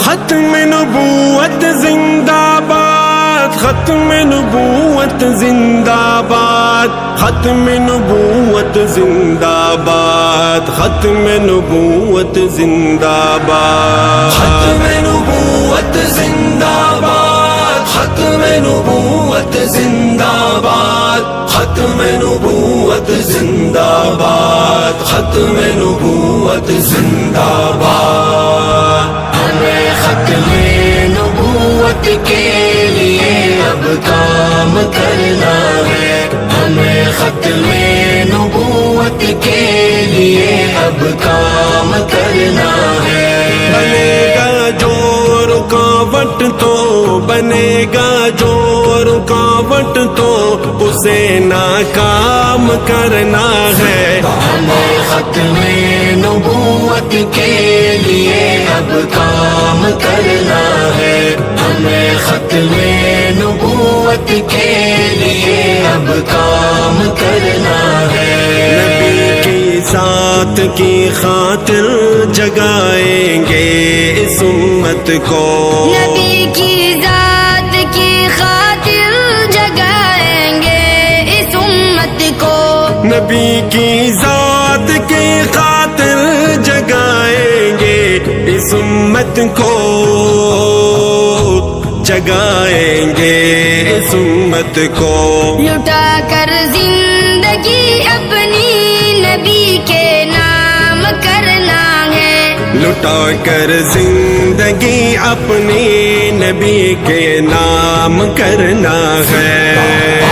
ختم نبوت زندہ باد، ختم نبوت زندہ باد، ختم نبوت زندہ باد، ختم نبوت زندہ باد، ختم نبوت زندہ باد، ختم نبوت زندہ باد، ختم نبوت زندہ باد، ختم نبوت زندہ باد۔ ہمیں ختم نبوت کے لیے اب کام کرنا ہے، ہمیں ختم نبوت کے لیے اب کام کرنا ہے۔ بنے گا جو رکاوٹ تو، بنے گا جو رکاوٹ تو اسے ناکام کرنا ہے۔ ہمیں ختم نبوت کے لیے اب کام کرنا ہے، ہمیں ختم نبوت کے لیے اب کام کرنا ہے۔ نبی کی ذات کی خاطر جگائیں گے اس امت کو، نبی کی ذات کی خاطر جگائیں گے اس امت کو، نبی کی ذات کی خاطر جگائیں گے اس امت کو، جگائیں گے اس امت کو۔ لٹا کر زندگی اپنی نبی کے نام کرنا ہے، لٹا کر زندگی اپنی نبی کے نام کرنا ہے۔